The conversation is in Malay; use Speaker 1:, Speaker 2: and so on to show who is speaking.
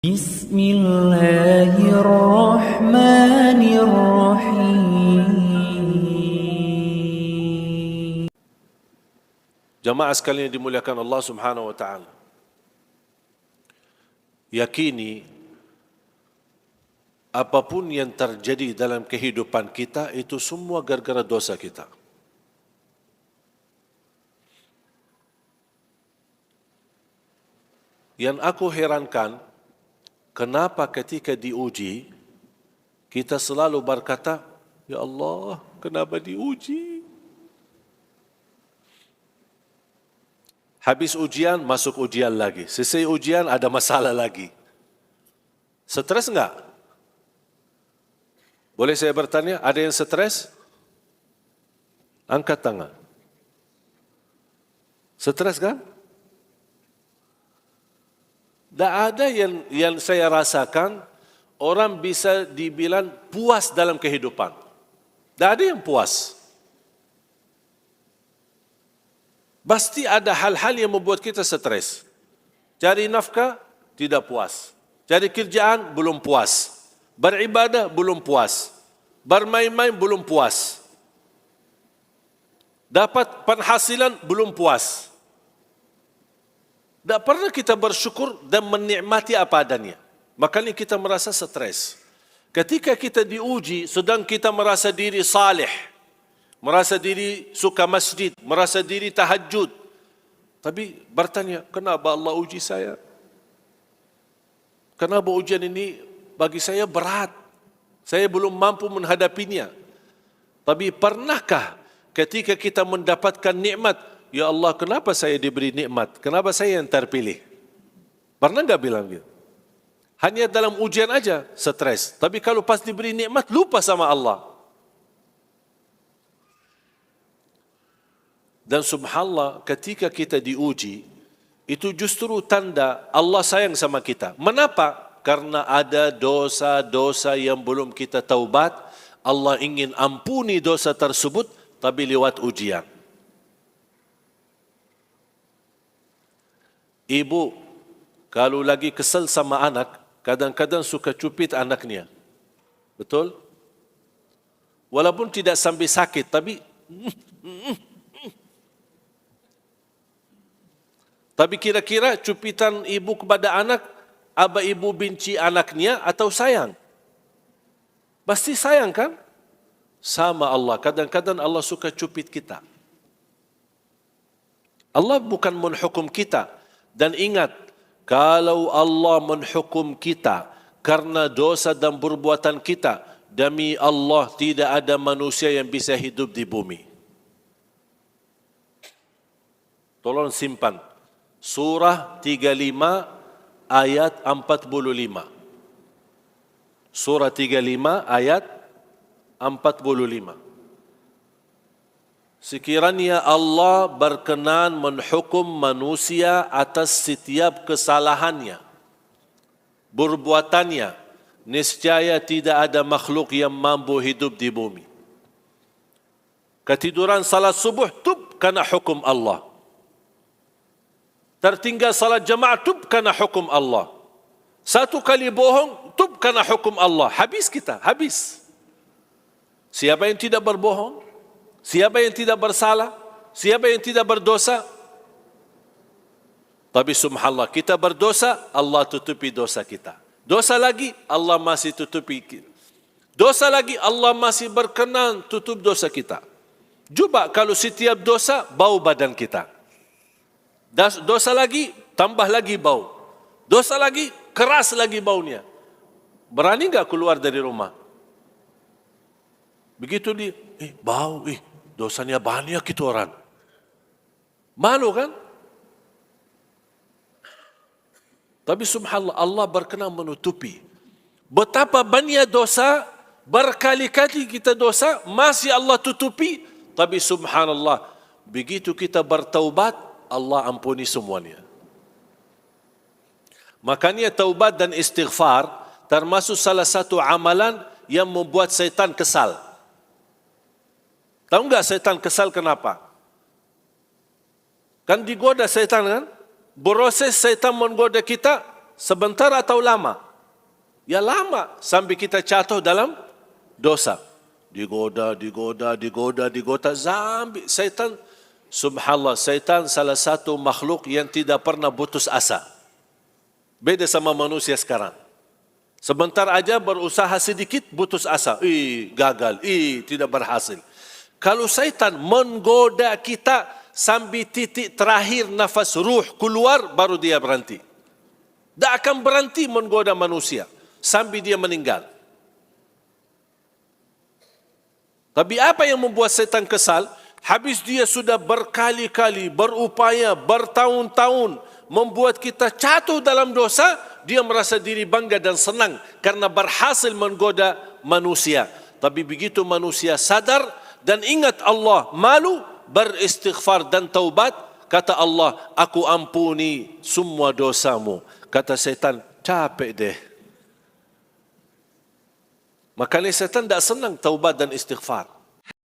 Speaker 1: بسم الله الرحمن الرحيم.
Speaker 2: Jamaah sekalian yang dimuliakan Allah Subhanahu wa taala. Yakini apapun yang terjadi dalam kehidupan kita itu semua gara-gara dosa kita. Yang aku herankan, kenapa ketika diuji, kita selalu berkata, Ya Allah, kenapa diuji? Habis ujian, masuk ujian lagi. Selesai ujian, ada masalah lagi. Stres enggak? Boleh saya bertanya, ada yang stres? Angkat tangan. Stres kan? Tak ada yang saya rasakan, orang bisa dibilang puas dalam kehidupan. Tak ada yang puas. Pasti ada hal-hal yang membuat kita stres. Cari nafkah, tidak puas. Cari kerjaan, belum puas. Beribadah, belum puas. Bermain-main, belum puas. Dapat penghasilan, belum puas. Tak pernah kita bersyukur dan menikmati apa adanya. Makanya kita merasa stres. Ketika kita diuji, sedang kita merasa diri saleh, merasa diri suka masjid, merasa diri tahajud. Tapi bertanya, kenapa Allah uji saya? Kenapa ujian ini bagi saya berat? Saya belum mampu menghadapinya. Tapi pernahkah ketika kita mendapatkan nikmat, Ya Allah, kenapa saya diberi nikmat? Kenapa saya yang terpilih? Pernah enggak bilang gitu? Hanya dalam ujian aja stres. Tapi kalau pas diberi nikmat, lupa sama Allah. Dan subhanallah, ketika kita diuji, itu justru tanda Allah sayang sama kita. Mengapa? Karena ada dosa-dosa yang belum kita taubat. Allah ingin ampuni dosa tersebut, tapi lewat ujian. Ibu, kalau lagi kesal sama anak, kadang-kadang suka cupit anaknya. Betul? Walaupun tidak sampai sakit, tapi kira-kira cupitan ibu kepada anak, apa ibu benci anaknya atau sayang? Pasti sayang kan? Sama Allah, kadang-kadang Allah suka cupit kita. Allah bukan menghukum kita. Dan ingat, kalau Allah menghukum kita karena dosa dan perbuatan kita, demi Allah tidak ada manusia yang bisa hidup di bumi. Tolong simpan. Surah 35 ayat 45. Surah 35 ayat 45. Sekiranya Allah berkenan menghukum manusia atas setiap kesalahannya, perbuatannya, niscaya tidak ada makhluk yang mampu hidup di bumi. Ketiduran salat subuh, tub karena hukum Allah. Tertinggal salat jamaah, tub karena hukum Allah. Satu kali bohong, tub karena hukum Allah. Habis kita, habis. Siapa yang tidak berbohong? Siapa yang tidak bersalah? Siapa yang tidak berdosa? Tapi subhanallah, kita berdosa, Allah tutupi dosa kita. Dosa lagi, Allah masih tutupi kita. Dosa lagi, Allah masih berkenan tutup dosa kita. Cuba kalau setiap dosa, bau badan kita. Dosa lagi, tambah lagi bau. Dosa lagi, keras lagi baunya. Berani enggak keluar dari rumah? Begitu dia, bau, dosanya banyak itu orang. Malu kan? Tapi subhanallah, Allah berkenan menutupi. Betapa banyak dosa, berkali-kali kita dosa, masih Allah tutupi. Tapi subhanallah, begitu kita bertaubat, Allah ampuni semuanya. Makanya taubat dan istighfar termasuk salah satu amalan yang membuat syaitan kesal. Tahu enggak syaitan kesal kenapa? Kan digoda syaitan kan? Proses syaitan menggoda kita sebentar atau lama? Ya lama sampai kita jatuh dalam dosa. Digoda sampai syaitan, subhanallah, syaitan salah satu makhluk yang tidak pernah putus asa. Beda sama manusia sekarang. Sebentar aja berusaha sedikit putus asa. Gagal, tidak berhasil. Kalau syaitan menggoda kita sampai titik terakhir nafas ruh keluar, baru dia berhenti. Tak akan berhenti menggoda manusia sampai dia meninggal. Tapi apa yang membuat syaitan kesal? Habis dia sudah berkali-kali berupaya, bertahun-tahun membuat kita jatuh dalam dosa, dia merasa diri bangga dan senang karena berhasil menggoda manusia. Tapi begitu manusia sadar dan ingat Allah, malu, beristighfar dan taubat, kata Allah, aku ampuni semua dosamu. Kata syaitan, capek deh. Makanya syaitan tak senang taubat dan istighfar.